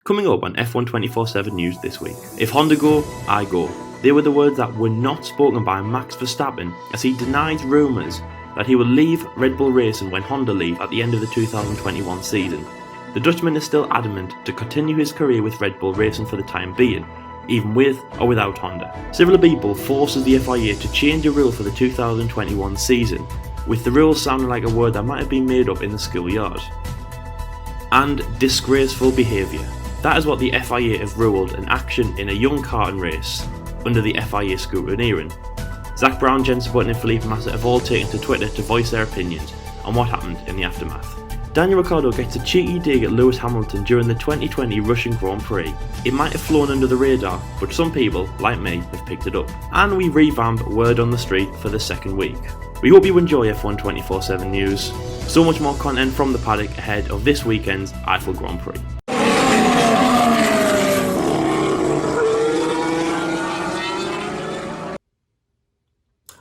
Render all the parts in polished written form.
Coming up on F1 24/7 News this week, if Honda go, I go. They were the words that were not spoken by Max Verstappen as he denies rumours that he will leave Red Bull Racing when Honda leave at the end of the 2021 season. The Dutchman is still adamant to continue his career with Red Bull Racing for the time being, even with or without Honda. Civil People forces the FIA to change a rule for the 2021 season, with the rule sounding like a word that might have been made up in the schoolyard. And disgraceful behaviour. That is what the FIA have ruled an action in a young karting race under the FIA scrutineering. Zach Brown, Jensen Button and Felipe Massa have all taken to Twitter to voice their opinions on what happened in the aftermath. Daniel Ricciardo gets a cheeky dig at L.Hamilton during the 2020 Russian Grand Prix. It might have flown under the radar, but some people, like me, have picked it up. And we revamp Word on the Street for the second week. We hope you enjoy F1 24/7 News. So much more content from the paddock ahead of this weekend's Eiffel Grand Prix.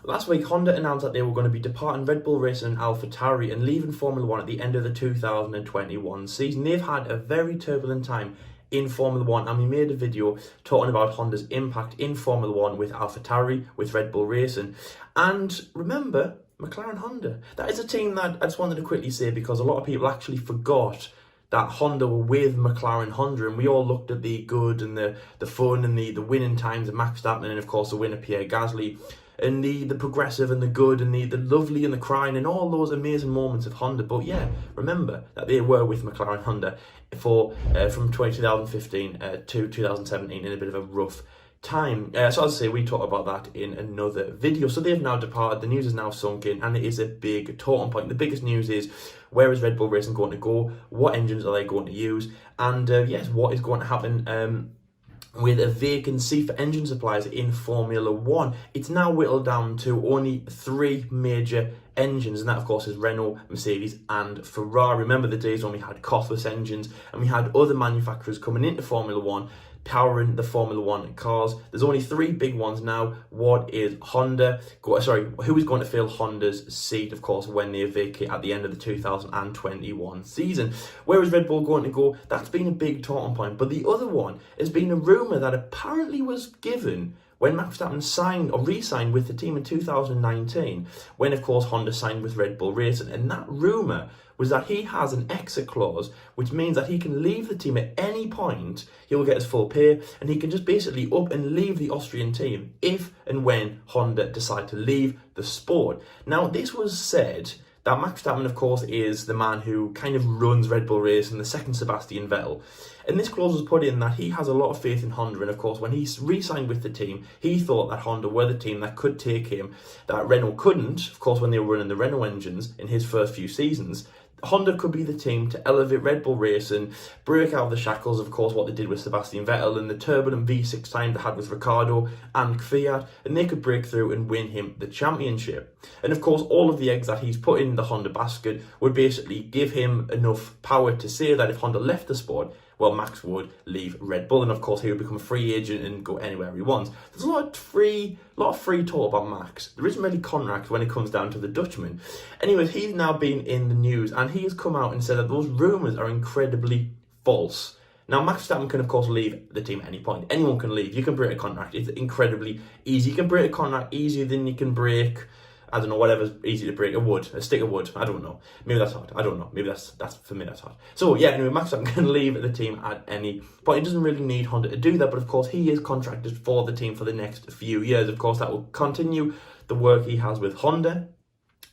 Last week, Honda announced that they were going to be departing Red Bull Racing and AlphaTauri and leaving Formula 1 at the end of the 2021 season. They've had a very turbulent time in Formula 1, and we made a video talking about Honda's impact in Formula 1 with AlphaTauri, with Red Bull Racing. And remember, McLaren Honda. That is a team that I just wanted to quickly say, because a lot of people actually forgot that Honda were with McLaren Honda, and we all looked at the good and the fun and the winning times of Max Verstappen and of course the winner Pierre Gasly, and the progressive and the good and the lovely and the crying and all those amazing moments of Honda. But yeah, remember that they were with McLaren Honda for from 2015 to 2017 in a bit of a rough time. So as I say, we talked about that in another video. So they've now departed, the news is now sunk in, and it is a big talking point. The biggest news is, where is Red Bull Racing going to go? What engines are they going to use? And yes, what is going to happen with a vacancy for engine suppliers in Formula 1. It's now whittled down to only 3 major engines, and that of course is Renault, Mercedes and Ferrari. Remember the days when we had costless engines and we had other manufacturers coming into Formula 1 powering the Formula 1 cars. There's only 3 big ones now. What is Honda? Who is going to fill Honda's seat, of course, when they vacate at the end of the 2021 season? Where is Red Bull going to go? That's been a big talking point. But the other one has been a rumour that apparently was given when Max Verstappen signed or re-signed with the team in 2019, when of course Honda signed with Red Bull Racing. And that rumour was that he has an exit clause, which means that he can leave the team at any point. He will get his full pay, and he can just basically up and leave the Austrian team if and when Honda decide to leave the sport. Now, this was said that Max Verstappen, of course, is the man who kind of runs Red Bull Racing, the second Sebastian Vettel. And this clause was put in that he has a lot of faith in Honda, and of course, when he re-signed with the team, he thought that Honda were the team that could take him, that Renault couldn't. Of course, when they were running the Renault engines in his first few seasons, Honda could be the team to elevate Red Bull Racing, break out of the shackles, of course, what they did with Sebastian Vettel and the turbulent V6 time they had with Ricciardo and Fiat, and they could break through and win him the championship. And of course, all of the eggs that he's put in the Honda basket would basically give him enough power to say that if Honda left the sport, well, Max would leave Red Bull, and of course he would become a free agent and go anywhere he wants. There's a lot of free talk about Max. There isn't really contract when it comes down to the Dutchman. Anyways, he's now been in the news, and he has come out and said that those rumours are incredibly false. Now, Max Verstappen can, of course, leave the team at any point. Anyone can leave. You can break a contract. It's incredibly easy. You can break a contract easier than you can break, I don't know, whatever's easy to break, a stick of wood, I don't know. Maybe that's hard, I don't know. Maybe that's for me, that's hard. So yeah, anyway, Max Verstappen can leave the team at any point. He doesn't really need Honda to do that, but of course he is contracted for the team for the next few years. Of course, that will continue the work he has with Honda,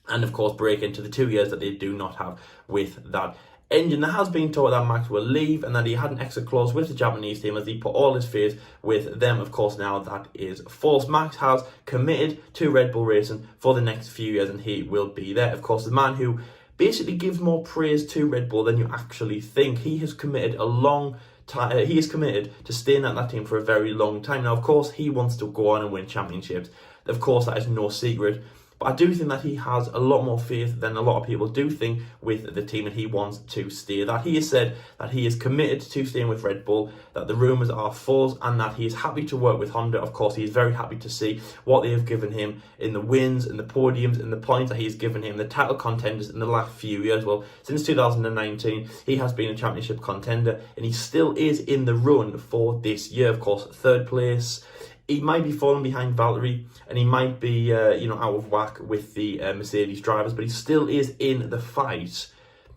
and of course break into the 2 years that they do not have with that engine. There has been talk that Max will leave and that he had an exit clause with the Japanese team as he put all his faith with them. Of course, now that is false. Max has committed to Red Bull Racing for the next few years, and he will be there. Of course, the man who basically gives more praise to Red Bull than you actually think. He has committed a long time. He is committed to staying at that team for a very long time. Now, of course, he wants to go on and win championships. Of course, that is no secret. But I do think that he has a lot more faith than a lot of people do think with the team, and he wants to stay. That he has said that he is committed to staying with Red Bull, that the rumours are false, and that he is happy to work with Honda. Of course, he is very happy to see what they have given him in the wins, in the podiums, in the points that he has given him, the title contenders in the last few years. Well, since 2019, he has been a championship contender, and he still is in the run for this year. Of course, third place. He might be falling behind Valtteri, and he might be, out of whack with the Mercedes drivers, but he still is in the fight.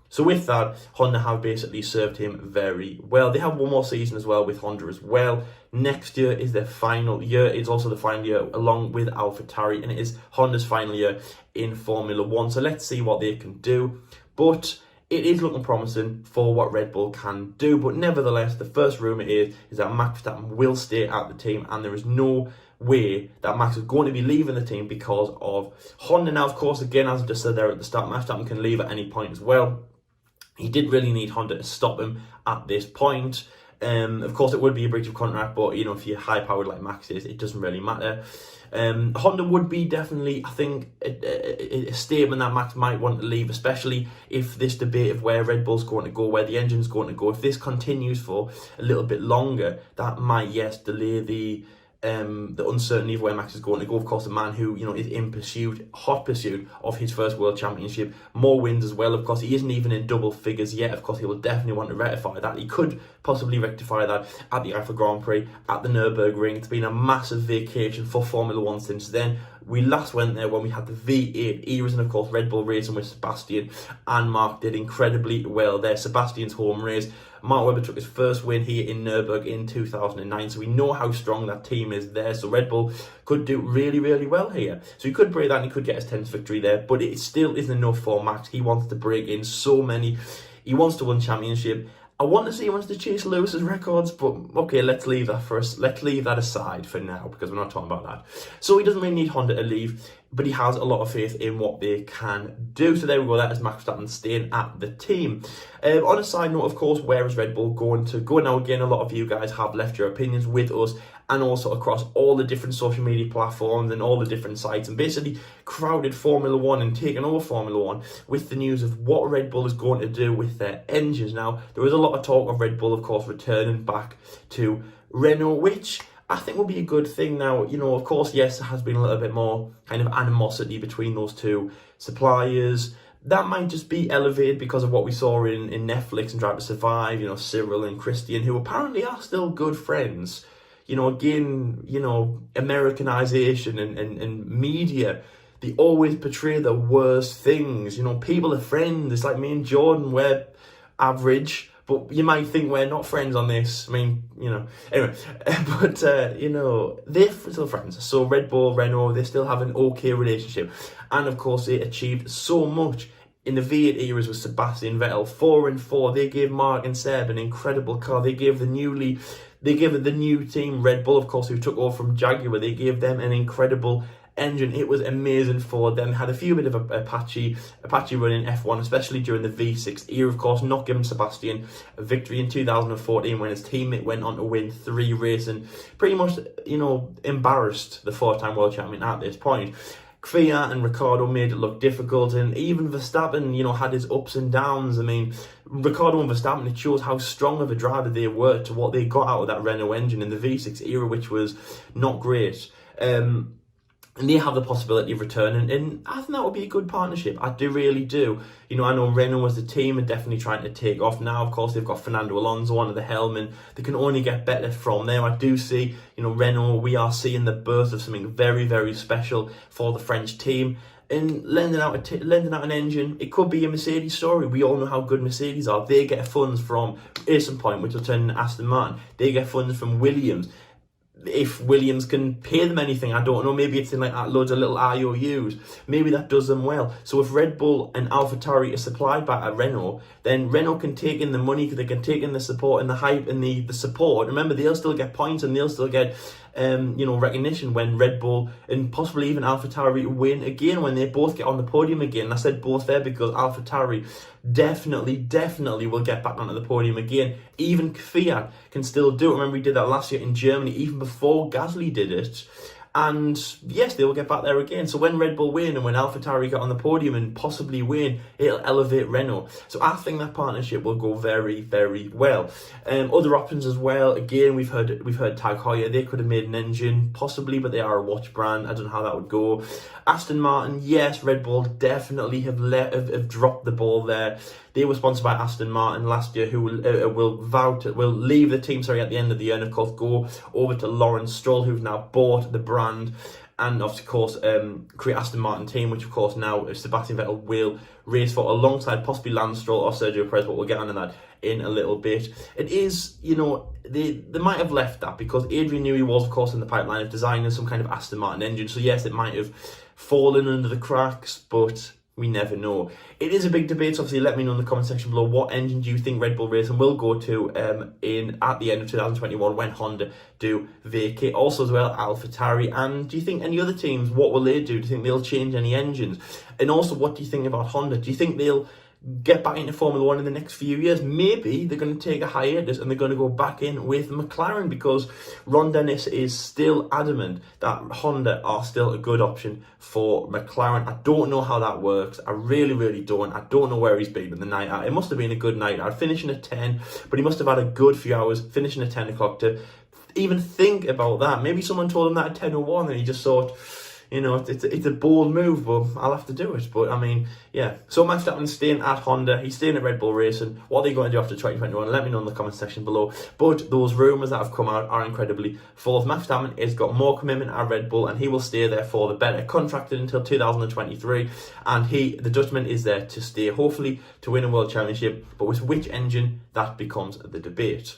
So with that, Honda have basically served him very well. They have one more season as well with Honda as well. Next year is their final year. It's also the final year along with AlphaTauri, and it is Honda's final year in Formula One. So let's see what they can do. But it is looking promising for what Red Bull can do. But nevertheless, the first rumour is that Max Verstappen will stay at the team, and there is no way that Max is going to be leaving the team because of Honda. Now, of course, again, as I just said there at the start, Max Verstappen can leave at any point as well. He did really need Honda to stop him at this point. Of course, it would be a breach of contract, but, if you're high-powered like Max is, it doesn't really matter. Honda would be definitely, I think, a statement that Max might want to leave, especially if this debate of where Red Bull's going to go, where the engine's going to go, if this continues for a little bit longer, that might, yes, delay the uncertainty of where Max is going to go. Of course, a man who, is in hot pursuit of his first world championship, more wins as well. Of course, he isn't even in double figures yet. Of course, he will definitely want to rectify that. He could possibly rectify that at the Alpha Grand Prix, at the Nürburgring. It's been a massive vacation for Formula One since then. We last went there when we had the V8 eras, and of course, Red Bull racing with Sebastian and Mark did incredibly well there. Sebastian's home race. Mark Webber took his first win here in Nürburgring in 2009, so we know how strong that team is there. So Red Bull could do really, really well here. So he could break that and he could get his 10th victory there, but it still isn't enough for Max. He wants to break in so many. He wants to win championship. I want to see he wants to chase Lewis's records, but okay, let's leave that first. Let's leave that aside for now because we're not talking about that. So he doesn't really need Honda to leave, but he has a lot of faith in what they can do. So there we go. That is Max Verstappen staying at the team. On a side note, of course, where is Red Bull going to go? Now, again, a lot of you guys have left your opinions with us and also across all the different social media platforms and all the different sites, and basically crowded Formula One and taken over Formula One with the news of what Red Bull is going to do with their engines. Now, there was a lot of talk of Red Bull, of course, returning back to Renault, which I think will be a good thing. Now, of course, yes, there has been a little bit more kind of animosity between those two suppliers. That might just be elevated because of what we saw in Netflix and Drive to Survive, Cyril and Christian, who apparently are still good friends. Again, Americanization and media, they always portray the worst things. People are friends. It's like me and Jordan, we're average, but you might think we're not friends on this. I mean, anyway, but, they're still friends. So Red Bull, Renault, they still have an okay relationship. And of course, they achieved so much in the V8 eras with Sebastian Vettel, 4 and 4. They gave Mark and Seb an incredible car. They gave the new team, Red Bull, of course, who took over from Jaguar, they gave them an incredible engine. It was amazing for them. Had a few bit of a patchy run in F1, especially during the V6 era, of course, not giving Sebastian a victory in 2014 when his teammate went on to win 3 races and pretty much, embarrassed the 4-time world champion at this point. Kvyat and Ricciardo made it look difficult, and even Verstappen, had his ups and downs. I mean, Ricciardo and Verstappen, it shows how strong of a driver they were to what they got out of that Renault engine in the V6 era, which was not great. And they have the possibility of returning, and I think that would be a good partnership. I do really do. I know Renault was the team and definitely trying to take off now. Of course, they've got Fernando Alonso under the helm, and they can only get better from there. I do see, Renault, we are seeing the birth of something very, very special for the French team. And lending out an engine, it could be a Mercedes story. We all know how good Mercedes are. They get funds from Racing Point, which will turn into Aston Martin. They get funds from Williams. If Williams can pay them anything, I don't know. Maybe it's in like loads of little IOUs. Maybe that does them well. So if Red Bull and AlphaTauri are supplied by a Renault, then Renault can take in the money, because they can take in the support and the hype and the support. Remember, they'll still get points and they'll still get recognition when Red Bull and possibly even AlphaTauri win again, when they both get on the podium again. I said both there because AlphaTauri definitely will get back onto the podium again. Even Kvyat can still do it. Remember, he did that last year in Germany, even before Gasly did it. And yes, they will get back there again. So when Red Bull win and when AlphaTauri get on the podium and possibly win, it'll elevate Renault. So I think that partnership will go very, very well. Other options as well. Again, we've heard Tag Heuer. They could have made an engine possibly, but they are a watch brand. I don't know how that would go. Aston Martin, yes, Red Bull definitely have dropped the ball there. They were sponsored by Aston Martin last year, who will leave the team at the end of the year, and of course go over to Lawrence Stroll, who's now bought the brand, and of course create Aston Martin team, which of course now Sebastian Vettel will race for alongside possibly Lance Stroll or Sergio Perez, but we'll get onto that in a little bit. It is, they might have left that because Adrian Newey was of course in the pipeline of designing some kind of Aston Martin engine, so yes, it might have fallen under the cracks, but we never know. It is a big debate, so obviously let me know in the comment section below, what engine do you think Red Bull Racing will go to at the end of 2021 when Honda do vacate? Also as well, AlphaTauri, and do you think any other teams, what will they do? Do you think they'll change any engines? And also, what do you think about Honda? Do you think they'll get back into Formula 1 in the next few years? Maybe they're going to take a hiatus and they're going to go back in with McLaren, because Ron Dennis is still adamant that Honda are still a good option for McLaren. I don't know how that works. I really, really don't. I don't know where he's been in the night out. It must have been a good night out, finishing at 10, but he must have had a good few hours finishing at 10 o'clock to even think about that. Maybe someone told him that at 10:01 and he just thought, it's a bold move, but I'll have to do it. But I mean, yeah. So Max Verstappen's staying at Honda. He's staying at Red Bull Racing. What are they going to do after 2021? Let me know in the comment section below. But those rumours that have come out are incredibly false. Max Verstappen has got more commitment at Red Bull, and he will stay there for the better. Contracted until 2023, and the Dutchman is there to stay, hopefully to win a world championship. But with which engine, that becomes the debate.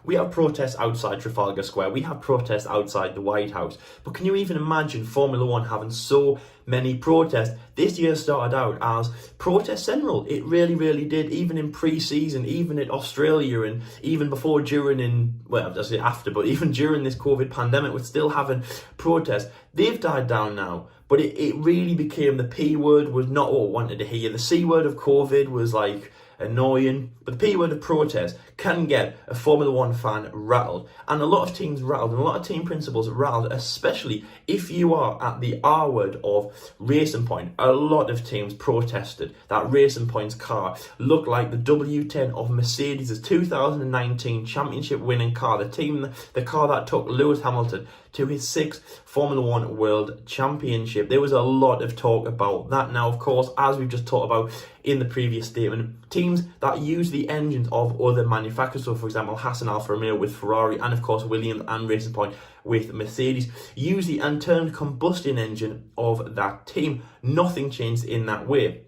We have protests outside Trafalgar Square. We have protests outside the White House. But can you even imagine Formula One having so many protests? This year started out as protest central. It really, really did. Even in pre-season, even in Australia, and even before, during, I say after, but even during this COVID pandemic, we're still having protests. They've died down now. But it really became, the P word was not what we wanted to hear. The C word of COVID was like annoying, but the P word of protest can get a Formula One fan rattled, and a lot of teams rattled, and a lot of team principals rattled, especially if you are at the R word of Racing Point. A lot of teams protested that Racing Point's car looked like the W10 of Mercedes' 2019 championship winning car, the car that took Lewis Hamilton to his 6th Formula One World Championship. There was a lot of talk about that. Now, of course, as we've just talked about in the previous statement, teams that use the engines of other manufacturers, so for example, Haas and Alfa Romeo with Ferrari, and of course Williams and Racing Point with Mercedes, use the internal combustion engine of that team. Nothing changed in that way.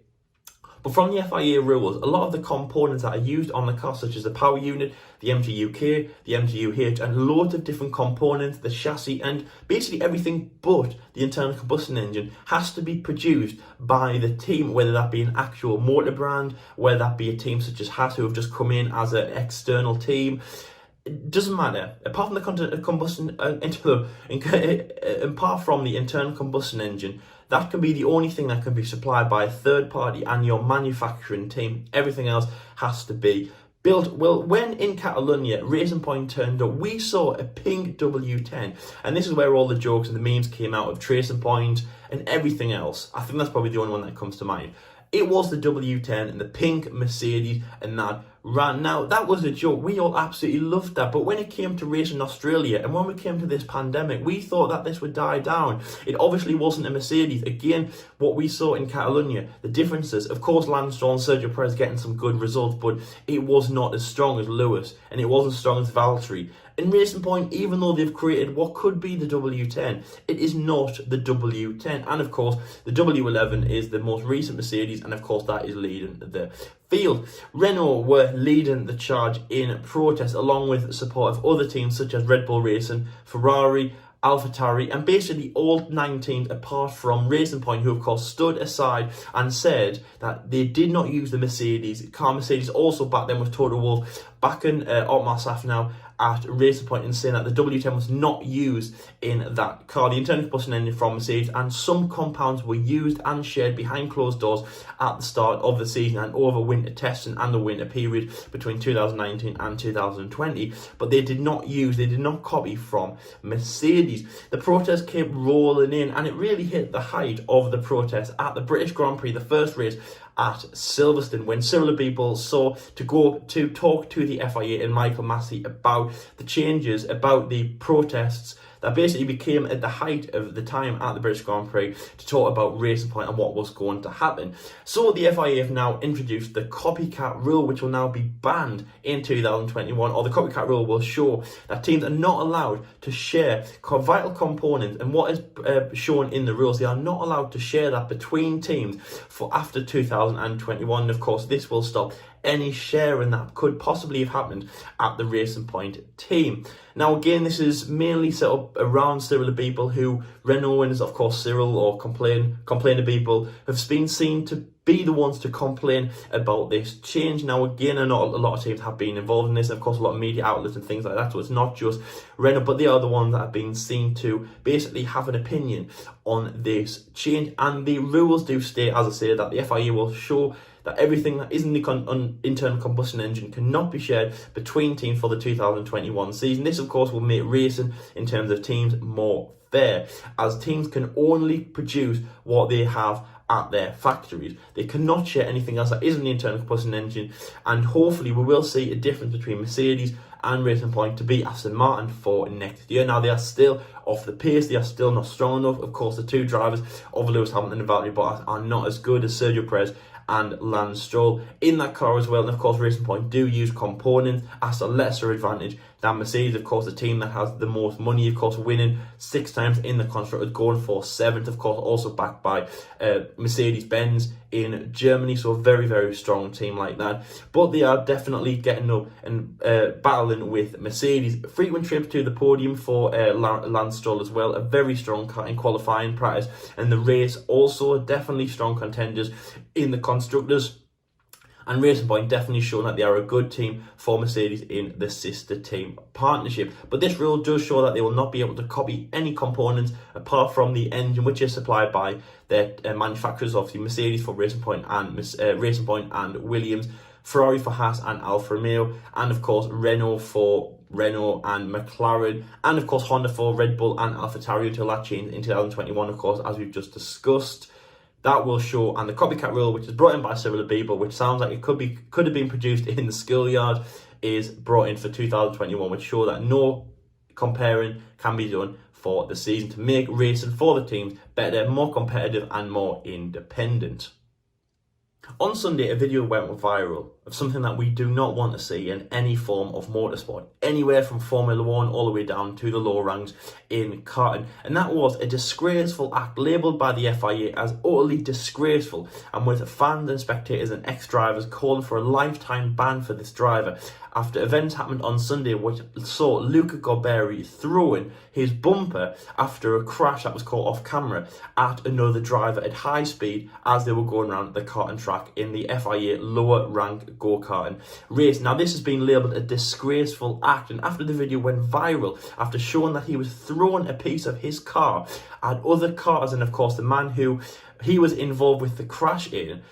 But from the FIA rules, a lot of the components that are used on the car, such as the power unit, the MTUK, the MTUH, and loads of different components, the chassis, and basically everything but the internal combustion engine has to be produced by the team, whether that be an actual motor brand, whether that be a team such as Haas, who have just come in as an external team. It doesn't matter. Apart from the internal combustion engine, that can be the only thing that can be supplied by a third party and your manufacturing team. Everything else has to be built. Well, when in Catalonia, Racing Point turned up, we saw a pink W10. And this is where all the jokes and the memes came out of Racing Point and everything else. I think that's probably the only one that comes to mind. It was the W10 and the pink Mercedes, and that ran. Now, that was a joke. We all absolutely loved that. But when it came to racing in Australia, and when we came to this pandemic, we thought that this would die down. It obviously wasn't a Mercedes. Again, what we saw in Catalonia, the differences. Of course, Lance Stroll and Sergio Perez getting some good results, but it was not as strong as Lewis, and it wasn't as strong as Valtteri. In Racing Point, even though they've created what could be the W10, it is not the W10. And of course, the W11 is the most recent Mercedes, and of course that is leading the field. Renault were leading the charge in protest, along with the support of other teams such as Red Bull Racing, Ferrari, AlphaTauri, and basically all 9 teams apart from Racing Point, who of course stood aside and said that they did not use the Mercedes car. Mercedes also back then with Toto Wolff, backing Otmar Safnauer at Racing Point and saying that the W10 was not used in that car. The internal combustion engine from Mercedes and some compounds were used and shared behind closed doors at the start of the season and over winter testing and the winter period between 2019 and 2020, but they did not copy from Mercedes. The protest came rolling in, and it really hit the height of the protest at the British Grand Prix, the first race at Silverstone, when several people saw to go to talk to the FIA and Michael Massey about the changes, about the protests that basically became at the height of the time at the British Grand Prix, to talk about Racing Point and what was going to happen. So the FIA have now introduced the copycat rule, which will now be banned in 2021, or the copycat rule will show that teams are not allowed to share vital components, and what is shown in the rules, they are not allowed to share that between teams for after 2021. And of course, this will stop any sharing that could possibly have happened at the Racing Point team. Now again, this is mainly set up around several people who Renault and of course Cyril or complainer people have been seen to be the ones to complain about this change. Now again, I know a lot of teams have been involved in this, of course a lot of media outlets and things like that, so it's not just Renault, but they are the ones that have been seen to basically have an opinion on this change. And the rules do state, as I say, that the FIA will show that everything that isn't the internal combustion engine cannot be shared between teams for the 2021 season. This, of course, will make racing in terms of teams more fair, as teams can only produce what they have at their factories. They cannot share anything else that isn't the internal combustion engine, and hopefully we will see a difference between Mercedes and Racing Point to beat Aston Martin for next year. Now, they are still off the pace, they are still not strong enough. Of course, the two drivers of Lewis Hamilton and Valtteri Bottas are not as good as Sergio Perez and Lance Stroll in that car as well. And of course, Racing Point do use components at a lesser advantage than Mercedes, of course, the team that has the most money, of course, winning 6 times in the Constructors, going for 7th, of course, also backed by Mercedes-Benz in Germany. So a very, very strong team like that. But they are definitely getting up and battling with Mercedes. Frequent trips to the podium for Lance Stroll as well. A very strong car in qualifying practice. And the race also definitely strong contenders in the Constructors. And Racing Point definitely shown that they are a good team for Mercedes in the sister team partnership. But this rule does show that they will not be able to copy any components apart from the engine, which is supplied by their manufacturers, obviously Mercedes for Racing Point and Williams, Ferrari for Haas and Alfa Romeo, and of course Renault for Renault and McLaren, and of course Honda for Red Bull and AlphaTauri until that change in 2021, of course, as we've just discussed. That will show, and the copycat rule, which is brought in by several people, which sounds like it could have been produced in the schoolyard, is brought in for 2021, which show that no comparing can be done for the season to make racing for the teams better, more competitive and more independent. On Sunday, a video went viral of something that we do not want to see in any form of motorsport, anywhere from Formula 1 all the way down to the lower ranks in karting. And that was a disgraceful act labelled by the FIA as utterly disgraceful, and with fans and spectators and ex-drivers calling for a lifetime ban for this driver after events happened on Sunday which saw Luca Gorberi throwing his bumper after a crash that was caught off camera at another driver at high speed as they were going around the karting track in the FIA lower rank go-karting race. Now, this has been labelled a disgraceful act, and after the video went viral, after showing that he was throwing a piece of his car at other cars, and of course the man who he was involved with the crash in,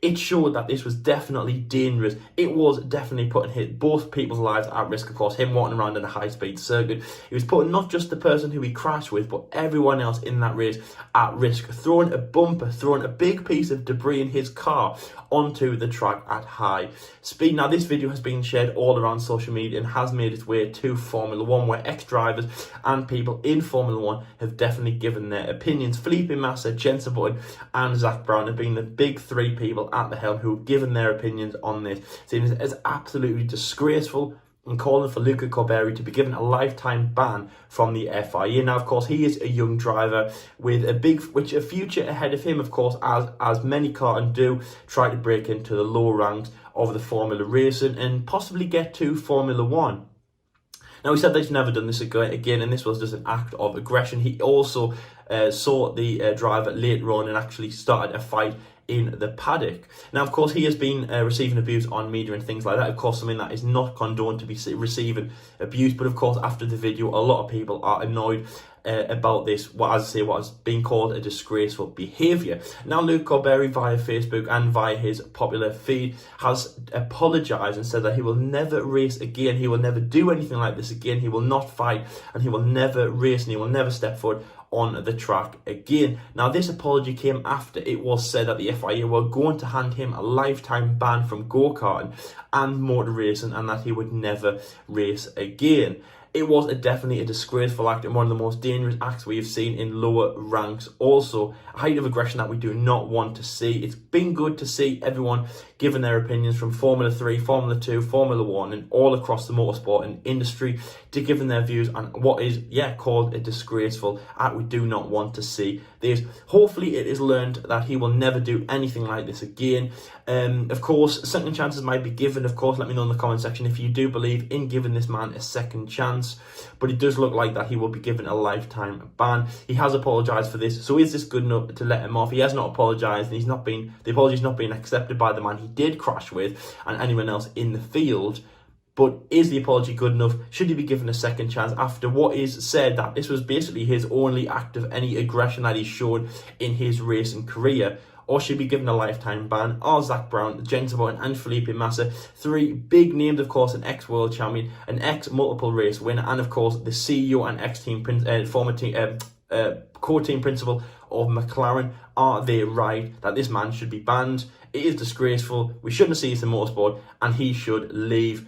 it showed that this was definitely dangerous. It was definitely putting both people's lives at risk. Of course, him walking around in a high-speed circuit, he was putting not just the person who he crashed with, but everyone else in that race at risk, throwing a bumper, throwing a big piece of debris in his car onto the track at high speed. Now, this video has been shared all around social media and has made its way to Formula 1, where ex-drivers and people in Formula 1 have definitely given their opinions. Felipe Massa, Jensen Button and Zach Brown have been the big 3 people at the helm who have given their opinions on this, saying it is absolutely disgraceful and calling for Luca Gorberi to be given a lifetime ban from the FIA. Now, of course, he is a young driver with a future ahead of him, of course, as many karting do try to break into the lower ranks of the Formula racing and possibly get to Formula 1. Now, he said that he's never done this again, and this was just an act of aggression. He also saw the driver later on and actually started a fight in the paddock. Now, of course, he has been receiving abuse on media and things like that. Of course, something that is not condoned to be receiving abuse. But of course, after the video, a lot of people are annoyed about this, what has been called a disgraceful behaviour. Now, Luke Corberry, via Facebook and via his popular feed, has apologised and said that he will never race again. He will never do anything like this again. He will not fight, and he will never race, and he will never step forward on the track again. Now, this apology came after it was said that the FIA were going to hand him a lifetime ban from go-karting and motor racing, and that he would never race again. It was definitely a disgraceful act and one of the most dangerous acts we have seen in lower ranks. Also, a height of aggression that we do not want to see. It's been good to see everyone giving their opinions, from Formula 3, Formula 2, Formula 1 and all across the motorsport and industry, to giving their views on what is, called a disgraceful act we do not want to see this. Hopefully it is learned that he will never do anything like this again. Of course, second chances might be given. Of course, let me know in the comment section if you do believe in giving this man a second chance. But it does look like that he will be given a lifetime ban. He has apologised for this, so is this good enough to let him off? He has not apologised, and the apology's not been accepted by the man he did crash with and anyone else in the field. But is the apology good enough? Should he be given a second chance after what is said that this was basically his only act of any aggression that he's shown in his racing career? Or should be given a lifetime ban? Are Zach Brown, Jenson Button and Felipe Massa, three big names, of course, an ex-world champion, an ex-multiple race winner, and of course the CEO and former co-team principal of McLaren, are they right that this man should be banned? It is disgraceful. We shouldn't see this in motorsport, and he should leave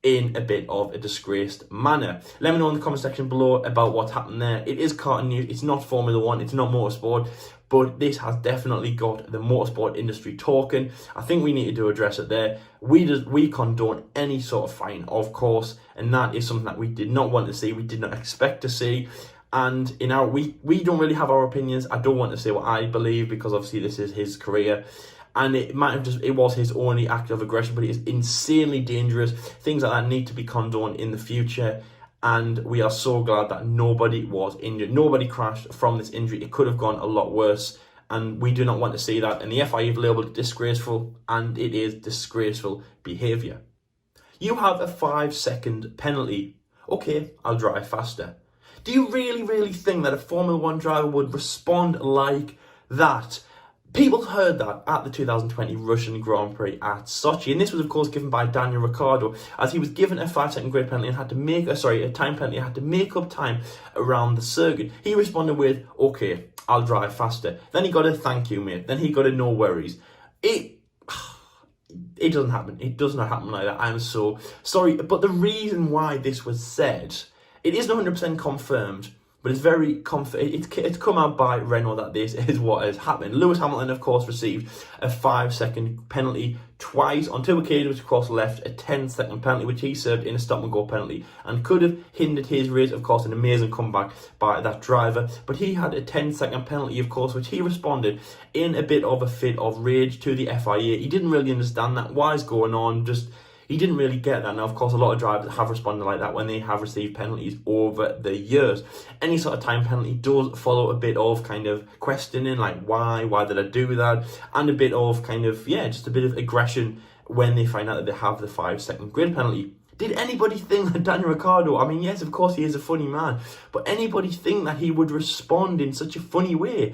in a bit of a disgraced manner. Let me know in the comment section below about what's happened there. It is karting news. It's not Formula 1. It's not motorsport. But this has definitely got the motorsport industry talking. I think we need to address it there. We condone any sort of fine, of course, and that is something that we did not want to see. We did not expect to see. And we don't really have our opinions. I don't want to say what I believe, because obviously this is his career. And it was his only act of aggression, but it is insanely dangerous. Things like that need to be condoned in the future. And we are so glad that nobody was injured. Nobody crashed from this injury. It could have gone a lot worse. And we do not want to see that. And the FIA have labelled it disgraceful. And it is disgraceful behaviour. You have a 5-second penalty. Okay, I'll drive faster. Do you really think that a Formula 1 driver would respond like that? People heard that at the 2020 Russian Grand Prix at Sochi, and this was of course given by Daniel Ricciardo, as he was given a 5-second grid penalty and had to make a time penalty and had to make up time around the circuit. He responded with, "Okay, I'll drive faster." Then he got a "thank you, mate." Then he got a "no worries." It doesn't happen. It does not happen like that. I'm so sorry, but the reason why this was said, it isn't 100% confirmed. But it's it's come out by Renault that this is what has happened. Lewis Hamilton, of course, received a 5-second penalty twice on two occasions, which of course left a 10-second penalty, which he served in a stop-and-go penalty, and could have hindered his race. Of course, an amazing comeback by that driver. But he had a 10-second penalty, of course, which he responded in a bit of a fit of rage to the FIA. He didn't really understand that. Why is going on? He didn't really get that. Now, of course, a lot of drivers have responded like that when they have received penalties over the years. Any sort of time penalty does follow a bit of kind of questioning, like why did I do that? And a bit of kind of, just a bit of aggression when they find out that they have the 5-second grid penalty. Did anybody think that Daniel Ricciardo, I mean, yes, of course he is a funny man, but anybody think that he would respond in such a funny way?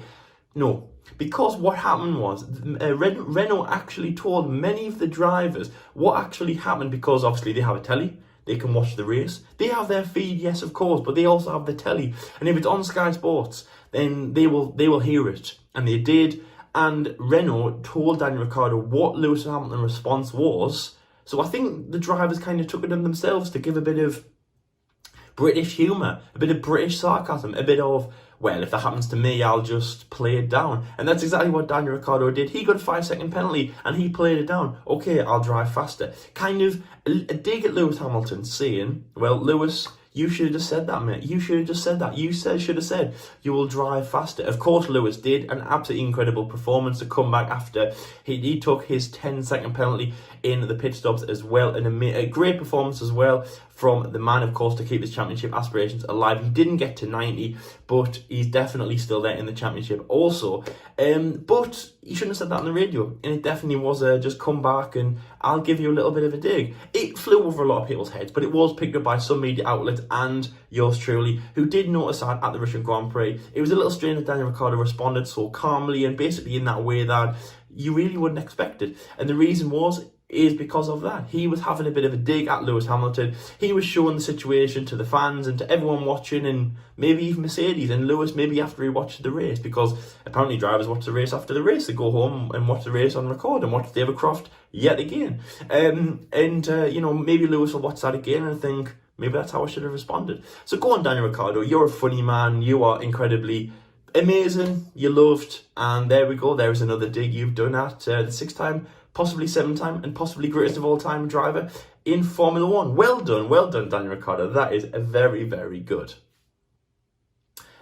No. Because what happened was, Renault actually told many of the drivers what actually happened, because obviously they have a telly, they can watch the race. They have their feed, yes, of course, but they also have the telly. And if it's on Sky Sports, then they will hear it. And they did. And Renault told Daniel Ricciardo what Lewis Hamilton's response was. So I think the drivers kind of took it on themselves to give a bit of British humour, a bit of British sarcasm, a bit of, well, if that happens to me, I'll just play it down. And that's exactly what Daniel Ricciardo did. He got a 5-second penalty and he played it down. Okay, I'll drive faster. Kind of a dig at Lewis Hamilton, saying, well, Lewis, you should have just said that, mate. You should have just said that. You should have said you will drive faster. Of course, Lewis did an absolutely incredible performance to come back after he took his 10-second penalty in the pit stops as well, and a great performance as well from the man, of course, to keep his championship aspirations alive. He didn't get to 90, but he's definitely still there in the championship also. But you shouldn't have said that on the radio, and it definitely was a just come back and I'll give you a little bit of a dig. It flew over a lot of people's heads, but it was picked up by some media outlets and yours truly, who did notice that at the Russian Grand Prix. It was a little strange that Daniel Ricciardo responded so calmly and basically in that way that you really wouldn't expect it. And the reason is because of that. He was having a bit of a dig at Lewis Hamilton. He was showing the situation to the fans and to everyone watching, and maybe even Mercedes and Lewis, maybe after he watched the race, because apparently drivers watch the race after the race. They go home and watch the race on record and watch David Croft yet again. Maybe Lewis will watch that again and think, maybe that's how I should have responded. So go on, Daniel Ricciardo. You're a funny man. You are incredibly amazing. You're loved. And there we go. There's another dig you've done at the 6-time, possibly 7-time, and possibly greatest of all time driver in Formula One. Well done, Daniel Ricciardo. That is very, very good.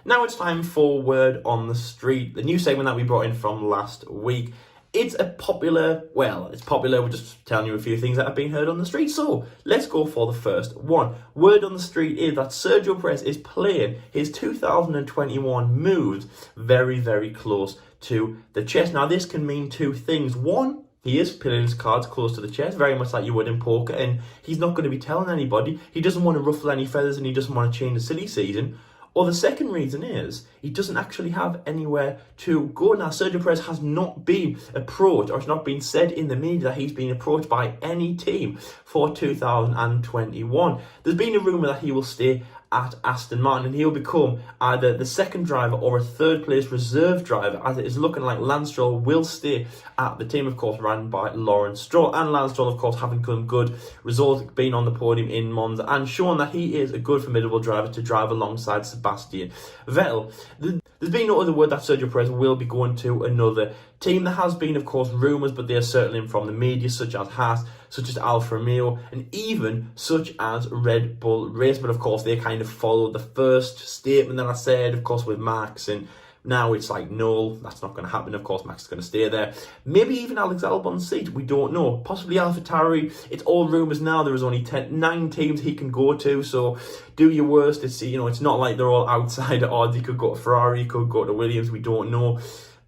Now it's time for Word on the Street, the new segment that we brought in from last week. It's popular, we're just telling you a few things that have been heard on the street. So let's go for the first one. Word on the street is that Sergio Perez is playing his 2021 moves very, very close to the chest. Now this can mean two things. One, he is playing his cards close to the chest, very much like you would in poker, and he's not going to be telling anybody. He doesn't want to ruffle any feathers and he doesn't want to change the silly season. Or the second reason is he doesn't actually have anywhere to go. Now, Sergio Perez has not been approached, or it's not been said in the media that he's been approached by any team for 2021. There's been a rumour that he will stay at Aston Martin and he'll become either the second driver or a third place reserve driver, as it is looking like Lance Stroll will stay at the team, of course, run by Lawrence Stroll. And Lance Stroll, of course, having some good results, being on the podium in Monza and showing that he is a good, formidable driver to drive alongside Sebastian Vettel. There's been no other word that Sergio Perez will be going to another team. There has been, of course, rumours, but they are circling from the media, such as Haas, such as Alfa Romeo, and even such as Red Bull Race. But of course, they kind of followed the first statement that I said, of course, with Max, and now it's like, no, that's not going to happen. Of course, Max is going to stay there. Maybe even Alex Albon's seat, we don't know. Possibly AlphaTauri. It's all rumours now. There is only 9 teams he can go to, so do your worst. It's not like they're all outside at odds. He could go to Ferrari, he could go to Williams, we don't know.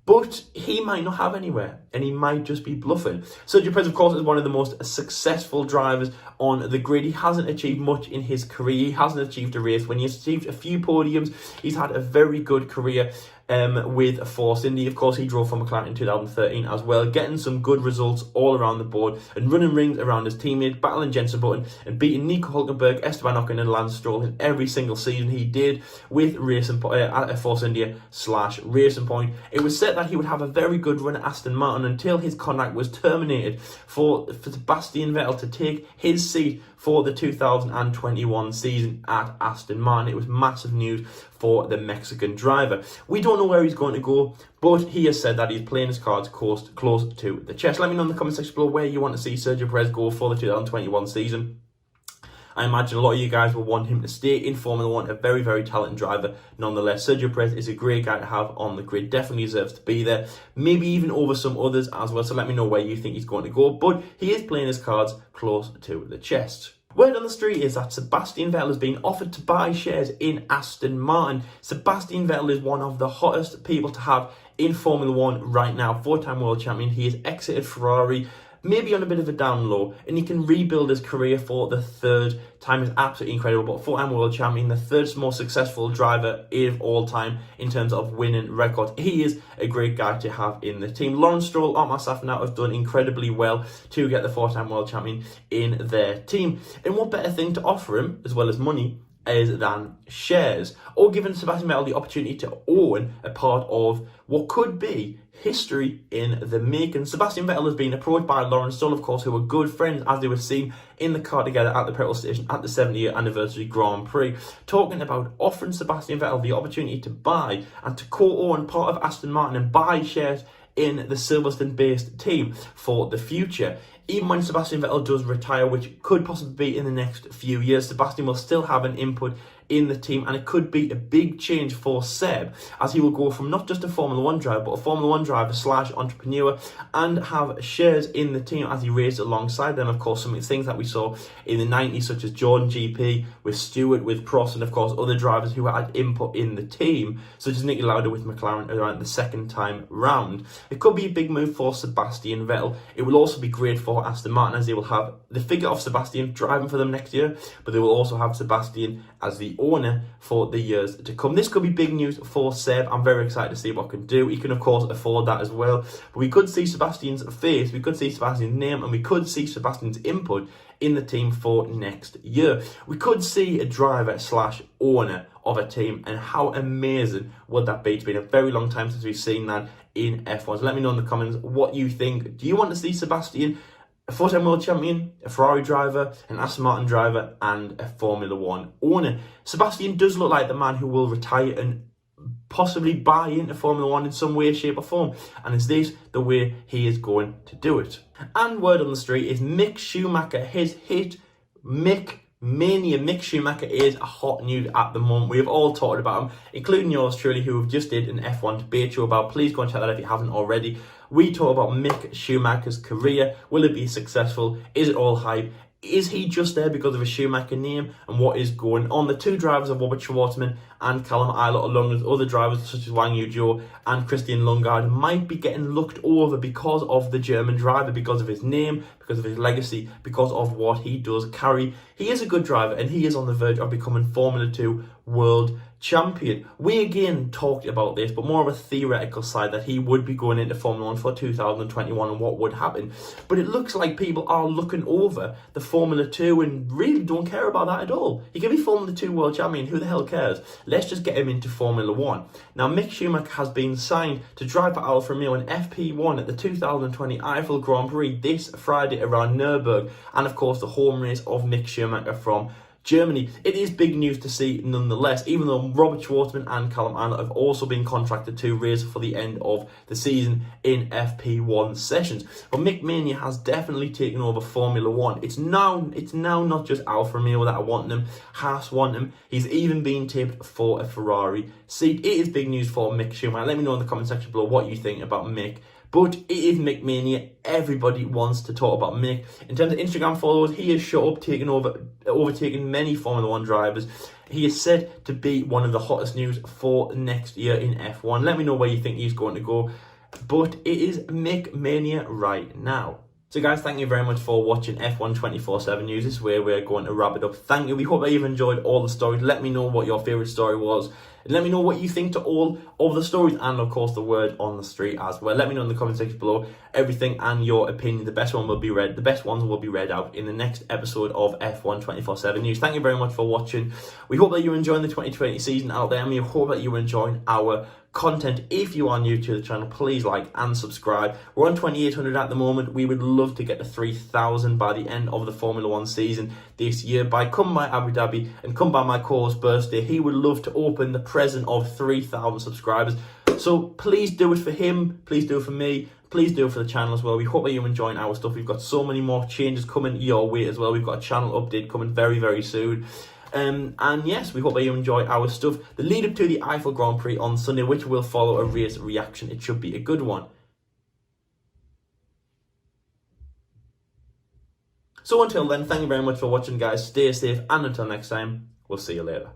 But he might not have anywhere, and he might just be bluffing. Sergio Perez, of course, is one of the most successful drivers on the grid. He hasn't achieved much in his career. He hasn't achieved a race. When he has achieved a few podiums, he's had a very good career with Force India. Of course, he drove for McLaren in 2013 as well, getting some good results all around the board and running rings around his teammate, battling Jenson Button and beating Nico Hülkenberg, Esteban Ocon and Lance Stroll in every single season he did with Force India / Racing Point. It was said that he would have a very good run at Aston Martin until his contract was terminated for Sebastian Vettel to take his seat for the 2021 season at Aston Martin. It was massive news for the Mexican driver. We don't know where he's going to go, but he has said that he's playing his cards close to the chest. Let me know in the comment section below where you want to see Sergio Perez go for the 2021 season. I imagine a lot of you guys will want him to stay in Formula One, a very, very talented driver. Nonetheless, Sergio Perez is a great guy to have on the grid, definitely deserves to be there, maybe even over some others as well, so let me know where you think he's going to go, but he is playing his cards close to the chest. Word on the street is that Sebastian Vettel has been offered to buy shares in Aston Martin. Sebastian Vettel is one of the hottest people to have in Formula One right now. 4-time world champion. He has exited Ferrari, maybe on a bit of a down low, and he can rebuild his career for the third time. Is absolutely incredible. But 4-time world champion, the third most successful driver of all time in terms of winning records. He is a great guy to have in the team. Lawrence Stroll, myself now, have done incredibly well to get the 4-time world champion in their team. And what better thing to offer him, as well as money, is than shares, or giving Sebastian Vettel the opportunity to own a part of what could be history in the making. Sebastian Vettel has been approached by Lawrence Stroll, of course, who were good friends as they were seen in the car together at the petrol station at the 70th anniversary Grand Prix, talking about offering Sebastian Vettel the opportunity to buy and to co-own part of Aston Martin and buy shares in the Silverstone-based team for the future. Even when Sebastian Vettel does retire, which could possibly be in the next few years, Sebastian will still have an input in the team, and it could be a big change for Seb, as he will go from not just a Formula 1 driver, but a Formula 1 driver / entrepreneur, and have shares in the team as he races alongside them. Of course, some of the things that we saw in the 90s, such as Jordan GP, with Stewart, with Prost, and of course other drivers who had input in the team, such as Niki Lauda with McLaren around the second time round. It could be a big move for Sebastian Vettel. It will also be great for Aston Martin, as they will have the figure of Sebastian driving for them next year, but they will also have Sebastian as the owner for the years to come. This could be big news for Seb. I'm very excited to see what he can do. He can of course afford that as well, but we could see Sebastian's face, we could see Sebastian's name, and we could see Sebastian's input in the team for next year. We could see a driver / owner of a team, and how amazing would that be? It's been a very long time since we've seen that in F1. So let me know in the comments what you think. Do you want to see Sebastian a 4-time world champion, a Ferrari driver, an Aston Martin driver, and a Formula 1 owner? Sebastian does look like the man who will retire and possibly buy into Formula 1 in some way, shape or form. And is this the way he is going to do it? And word on the street is Mick Schumacher has hit Mick Mania. Mick Schumacher is a hot news at the moment. We have all talked about him, including yours truly, who have just did an F1 debate show about. Please go and check that out if you haven't already. We talk about Mick Schumacher's career. Will it be successful? Is it all hype? Is he just there because of a Schumacher name, and what is going on? The two drivers of Robert Schwartzman and Callum Ilott, along with other drivers such as Wang Yuzhou and Christian Lundgaard, might be getting looked over because of the German driver, because of his name, because of his legacy, because of what he does carry. He is a good driver, and he is on the verge of becoming Formula 2 world champion. We again talked about this, but more of a theoretical side, that he would be going into Formula 1 for 2021 and what would happen. But it looks like people are looking over the Formula 2 and really don't care about that at all. He can be Formula 2 world champion, who the hell cares? Let's just get him into Formula 1. Now, Mick Schumacher has been signed to drive for Alfa Romeo in FP1 at the 2020 Eiffel Grand Prix this Friday around Nürburgring, and of course the home race of Mick Schumacher from Germany. It is big news to see nonetheless, even though Robert Schwartzman and Callum Ilott have also been contracted to race for the end of the season in FP1 sessions. But Mick Mania has definitely taken over Formula 1. It's now not just Alfa Romeo that are wanting him, Haas want him. He's even been tipped for a Ferrari seat. It is big news for Mick Schumacher. Let me know in the comment section below what you think about Mick. But it is Mick Mania. Everybody wants to talk about Mick. In terms of Instagram followers, he has shot up, overtaking many Formula 1 drivers. He is said to be one of the hottest news for next year in F1. Let me know where you think he's going to go. But it is Mick Mania right now. So guys, thank you very much for watching F1 24/7 News. This is where we're going to wrap it up. Thank you. We hope that you've enjoyed all the stories. Let me know what your favourite story was. And let me know what you think to all of the stories, and of course the word on the street as well. Let me know in the comment section below everything and your opinion. The best ones will be read out in the next episode of F1 24/7 News. Thank you very much for watching. We hope that you're enjoying the 2020 season out there, and we hope that you're enjoying our content. If you are new to the channel, please like and subscribe. We're on 2,800 at the moment. We would love to get to 3,000 by the end of the Formula 1 season this year. Come by Abu Dhabi and come by my co-host's birthday. He would love to open the present of 3,000 subscribers. So please do it for him. Please do it for me. Please do it for the channel as well. We hope that you're enjoying our stuff. We've got so many more changes coming your way as well. We've got a channel update coming very, very soon. And yes, we hope that you enjoy our stuff. The lead up to the Eiffel Grand Prix on Sunday, which will follow a race reaction. It should be a good one. So until then, thank you very much for watching, guys. Stay safe, and until next time, we'll see you later.